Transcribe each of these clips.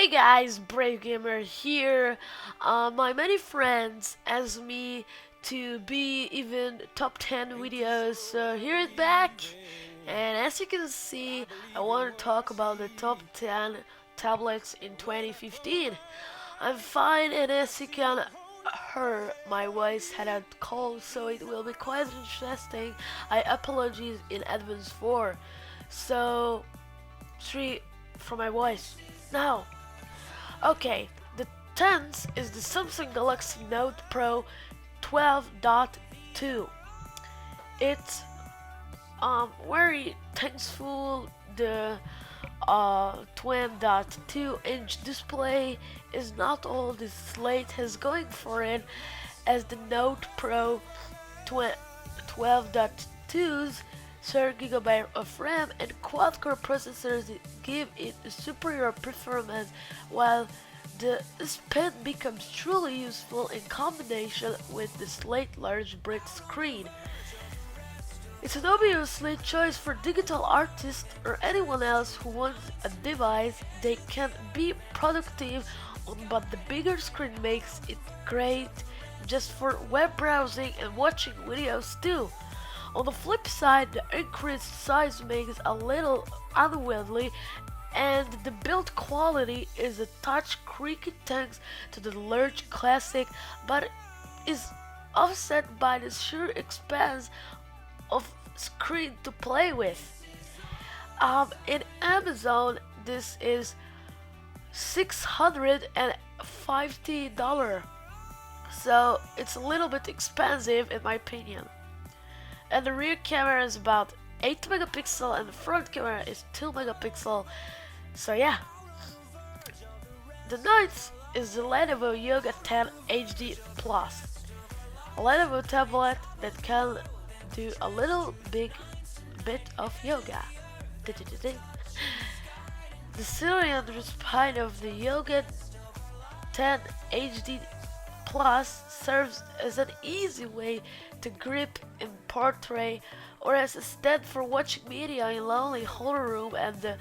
Hey guys, Brave Gamer here. My many friends asked me to be even top 10 videos, so here it back. And as you can see, I want to talk about the top 10 tablets in 2015. I'm fine, and as you can hear, my voice had a cold, so it will be quite interesting. I apologize in advance for. So, 3 for my voice. Now. Okay, the 10th is the Samsung Galaxy Note Pro 12.2. It's very thankful. The 12.2-inch display is not all the slate has going for it, as the Note Pro 12.2's 30 GB of RAM and quad-core processors give it a superior performance, while the S Pen becomes truly useful in combination with the slate large brick screen. It's an obvious choice for digital artists or anyone else who wants a device they can be productive on, but the bigger screen makes it great just for web browsing and watching videos too. On the flip side, the increased size makes a little unwieldy, and the build quality is a touch creaky thanks to the large classic, but is offset by the sheer expanse of screen to play with. In Amazon, this is $650, so it's a little bit expensive in my opinion. And the rear camera is about 8 megapixel and the front camera is 2 megapixel. So yeah. The ninth is the Lenovo Yoga 10 HD Plus, a Lenovo tablet that can do a little bit of yoga. The cylinder spine of the Yoga 10 HD Plus serves as an easy way to grip in portrait or as a stand for watching media in lonely hotel room, and the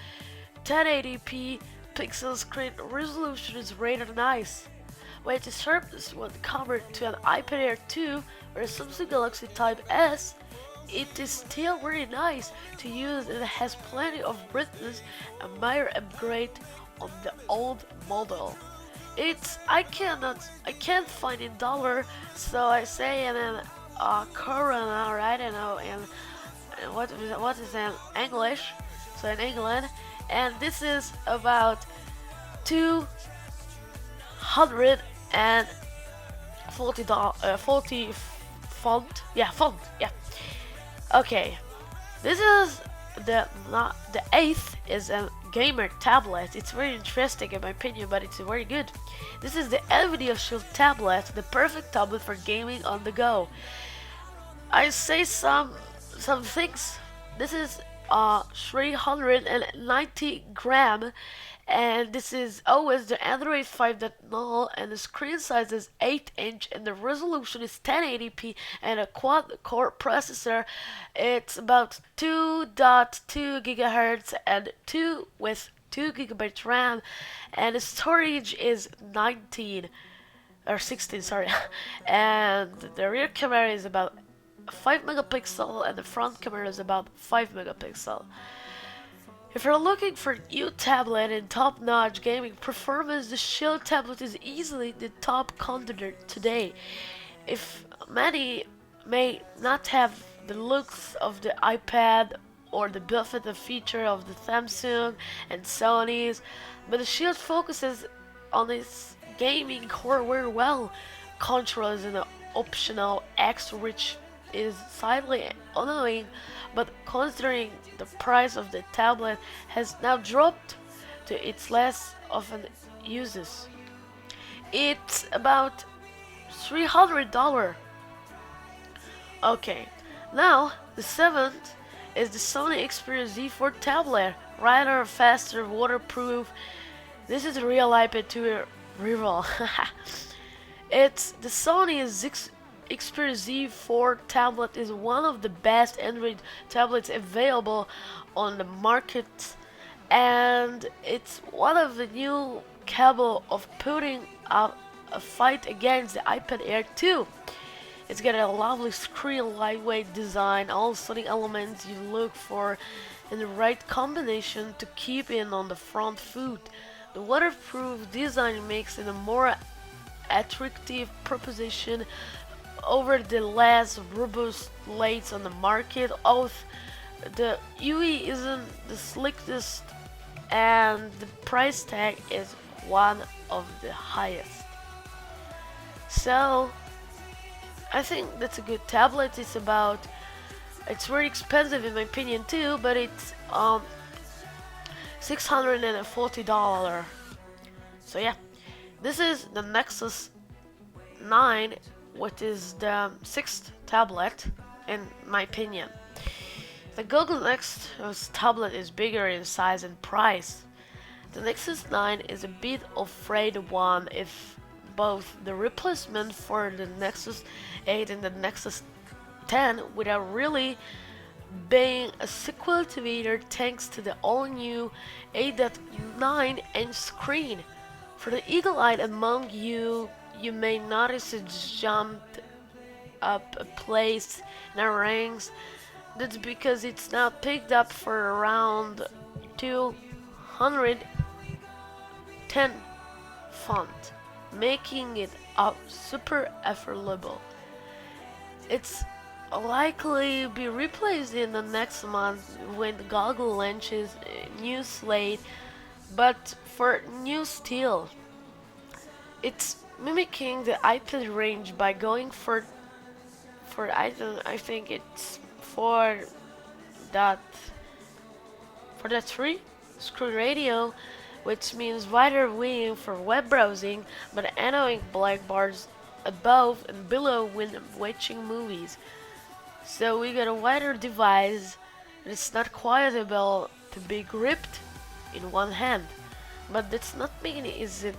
1080p pixel screen resolution is rather nice. With the sharpness when compared to an iPad Air 2 or a Samsung Galaxy Type S, it is still very nice to use and has plenty of brightness, a minor upgrade on the old model. I can't find in dollar, so I say in corona, right? I know, and what is in English? So in England, and this is about 240 font. Yeah, font. Yeah. Okay, this is the eighth is a gamer tablet. It's very interesting in my opinion, but it's very good. This is the NVIDIA Shield tablet, the perfect tablet for gaming on the go. I say some things. This is 390 gram, and this is always the Android 5.0, and the screen size is 8-inch and the resolution is 1080p and a quad-core processor. It's about 2.2 gigahertz and 2 GB RAM, and the storage is 19 or 16, sorry. And the rear camera is about 5 megapixel and the front camera is about 5 megapixel. If you're looking for a new tablet in top-notch gaming performance, the Shield tablet is easily the top contender today. If many may not have the looks of the iPad or the built-in feature of the Samsung and Sony's, but the Shield focuses on its gaming core very well. Controls an optional X, which is slightly annoying, but considering the price of the tablet has now dropped to its less often uses. It's about $300. Okay, now the seventh is the Sony Xperia Z4 tablet, lighter, faster, waterproof. This is a real iPad 2 rival. It's the Sony Xperia Z4 tablet is one of the best Android tablets available on the market, and it's one of the new capable of putting up a fight against the iPad Air 2. It's got a lovely screen, lightweight design, all stunning elements you look for in the right combination to keep in on the front foot. The waterproof design makes it a more attractive proposition over the less robust blades on the market. The UE isn't the slickest and the price tag is one of the highest. So I think that's a good tablet. It's very expensive in my opinion too, but it's $640. So yeah, this is the Nexus 9, which is the sixth tablet in my opinion. The Google Nexus tablet is bigger in size and price. The Nexus 9 is a bit afraid one if both the replacement for the Nexus 8 and the Nexus 10 without really being a sequel to either thanks to the all-new 8.9-inch screen. For the eagle-eyed among you, you may notice it jumped up a place in our ranks. That's because it's now picked up for around 210 font, making it up super affordable. It's likely be replaced in the next month when Google launches a new slate, but for new steel. It's mimicking the iPad range by going for I think it's 4.3 screen radio, which means wider viewing for web browsing, but annoying black bars above and below when watching movies. So we got a wider device and it's not quite able to be gripped in one hand. But that's not mean it isn't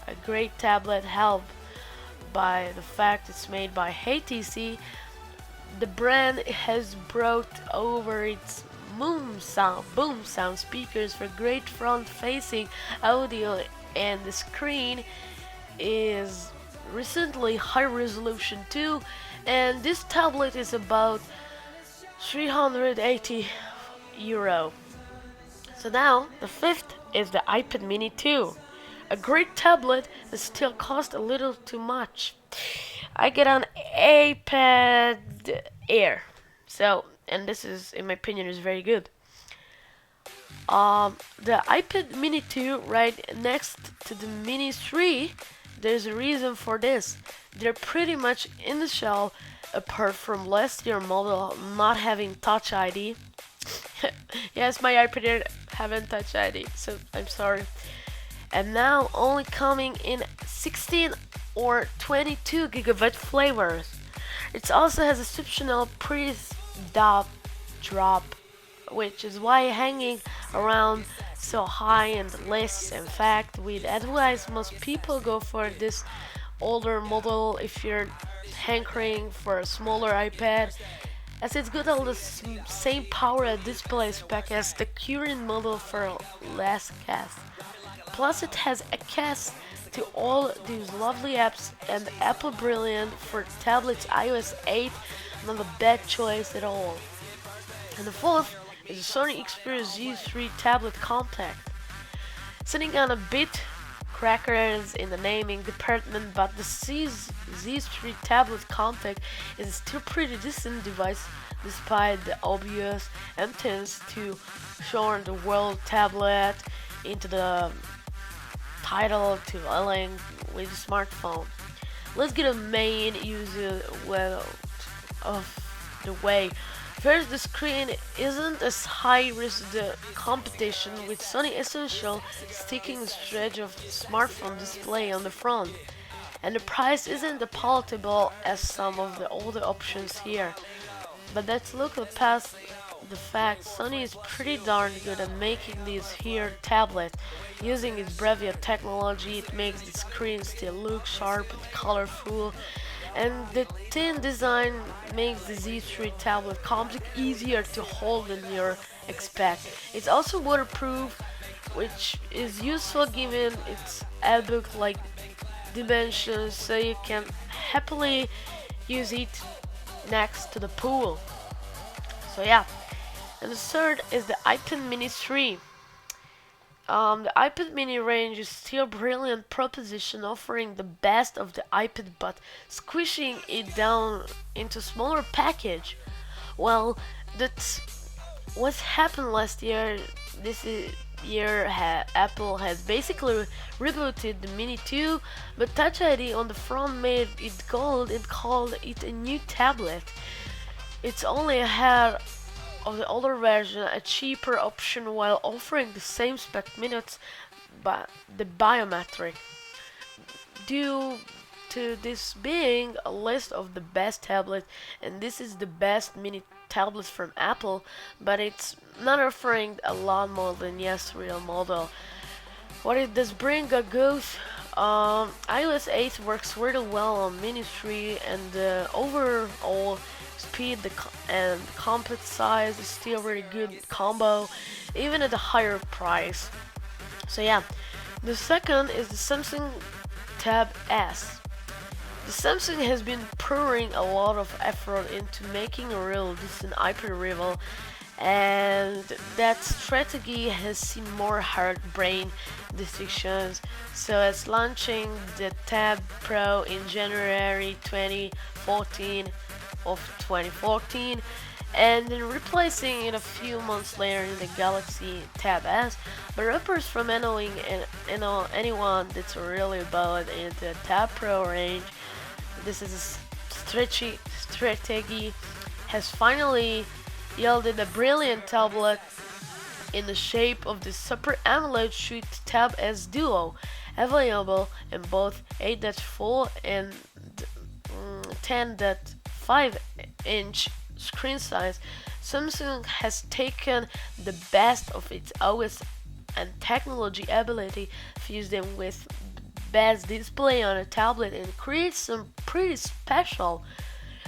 a great tablet helped by the fact it's made by HTC. The brand has brought over its boom sound speakers for great front-facing audio, and the screen is recently high resolution too, and this tablet is about 380 euro. So now the fifth is the iPad mini 2, a great tablet that still costs a little too much. I get an iPad Air, so, and this is in my opinion is very good. The iPad mini 2 right next to the mini 3, there's a reason for this. They're pretty much in the shell apart from last year model not having Touch ID. Yes, my iPad Air haven't Touch ID, so I'm sorry. And now only coming in 16 or 22 gigabyte flavors. It also has exceptional pre-drop, which is why hanging around so high and less. In fact, we'd advise most people go for this older model if you're hankering for a smaller iPad, as it's got all the same power and display spec as the current model for less cost. Plus it has access to all these lovely apps, and Apple Brilliant for tablets iOS 8, not a bad choice at all. And the fourth is the Sony Xperia Z3 tablet compact. Sitting on a bit crackers in the naming department, but the Z3 tablet compact is still pretty decent device despite the obvious attempts to shorten the word tablet into the title to align with a smartphone. Let's get a main user of the way. First, the screen isn't as high as the competition, with Sony Essential sticking the stretch of smartphone display on the front, and the price isn't as palatable as some of the older options here. But let's look past the fact Sony is pretty darn good at making these here tablets. Using its Bravia technology, it makes the screen still look sharp and colorful, and the thin design makes the Z3 tablet compact easier to hold than you expect. It's also waterproof, which is useful given its ebook-like dimensions, so you can happily use it next to the pool. So yeah, and the third is the iPad Mini 3. The iPad Mini range is still a brilliant proposition, offering the best of the iPad but squishing it down into a smaller package. Well, that's what happened last year. Year Apple has basically rebooted the Mini 2, but Touch ID on the front made it gold and called it a new tablet. It's only ahead of the older version, a cheaper option while offering the same spec minutes but the biometric. Due to this being a list of the best tablets, and this is the best mini tablets from Apple, but it's not offering a lot more than yes real model. What it does bring a GUYYSS, iOS 8 works really well on Mini 3, and the overall speed and compact size is still really good combo, even at a higher price. So yeah, the second is the Samsung Tab S. The Samsung has been pouring a lot of effort into making a real decent iPad rival, and that strategy has seen more hard brain decisions. So it's launching the Tab Pro in January 2014, and then replacing it a few months later in the Galaxy Tab S. But rappers from anyone that's really about in the Tab Pro range, this is a strategy has finally yielded a brilliant tablet in the shape of the Super AMOLED Suite Tab S Duo, available in both 8.4 and 10.5-inch screen size. Samsung has taken the best of its OS and technology ability, fused them with best display on a tablet, and creates some pretty special.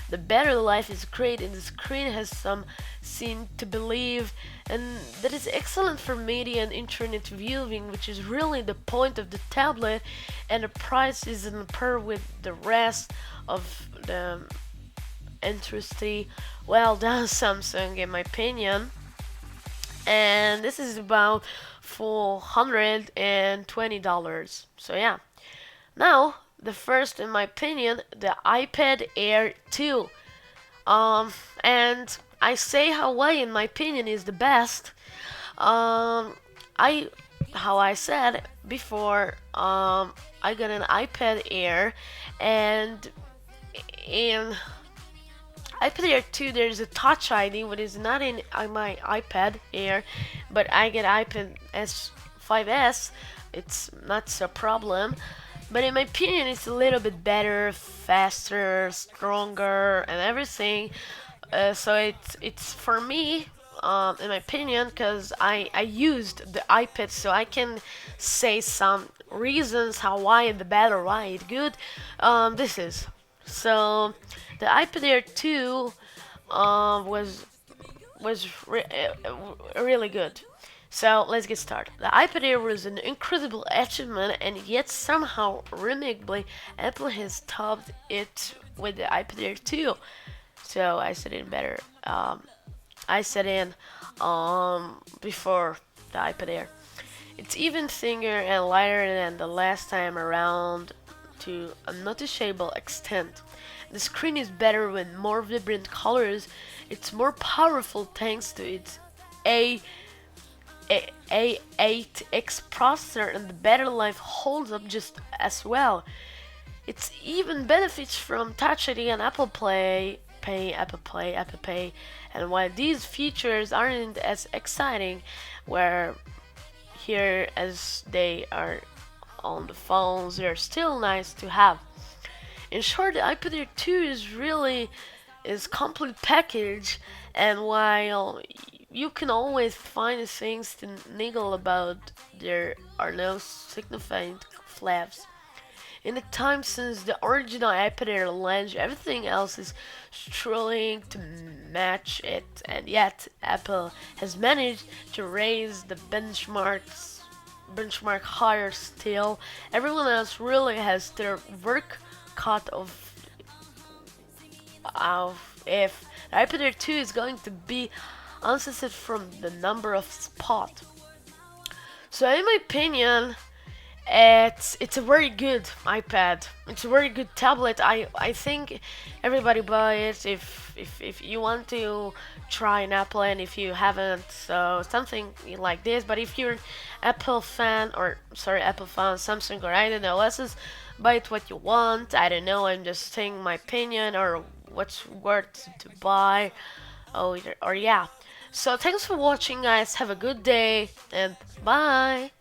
The battery life is great, and the screen has some scene to believe, and that is excellent for media and internet viewing, which is really the point of the tablet, and the price is on par with the rest of the interesting, well done Samsung in my opinion. And this is about $420. So yeah. Now, the first, in my opinion, the iPad Air 2. And I say Huawei, in my opinion, is the best. I, how I said before, I got an iPad Air, and in iPad Air 2 there's a Touch ID, what is not in my iPad Air, but I get iPad S5s. It's not so problem. But in my opinion, it's a little bit better, faster, stronger, and everything. So it's for me, in my opinion, because I used the iPad, so I can say some reasons how why the better, why it's good. This is so the iPad Air 2 was really good. So let's get started. The iPad Air was an incredible achievement, and yet somehow, remarkably, Apple has topped it with the iPad Air 2. So I said in better. I said in before the iPad Air. It's even thinner and lighter than the last time around to a noticeable extent. The screen is better with more vibrant colors. It's more powerful thanks to its A8X processor, and the battery life holds up just as well. It even benefits from Touch ID and Apple Pay, and while these features aren't as exciting, where here as they are on the phones, they're still nice to have. In short, the iPad Air 2 is complete package, and while you can always find things to niggle about, there are no significant flaws. In the time since the original iPad Air launched, everything else is struggling to match it, and yet Apple has managed to raise the benchmarks benchmark higher still. Everyone else really has their work cut of if the iPad 2 is going to be uncensored from the number of spot. So in my opinion, it's a very good iPad. It's a very good tablet. I think everybody buy it if you want to try an Apple and if you haven't, so something like this. But if you're an Apple fan or sorry Apple fan, Samsung or I don't know, let's just buy it what you want. I don't know. I'm just saying my opinion or what's worth to buy. Oh, or yeah. So thanks for watching, guys. Have a good day and bye.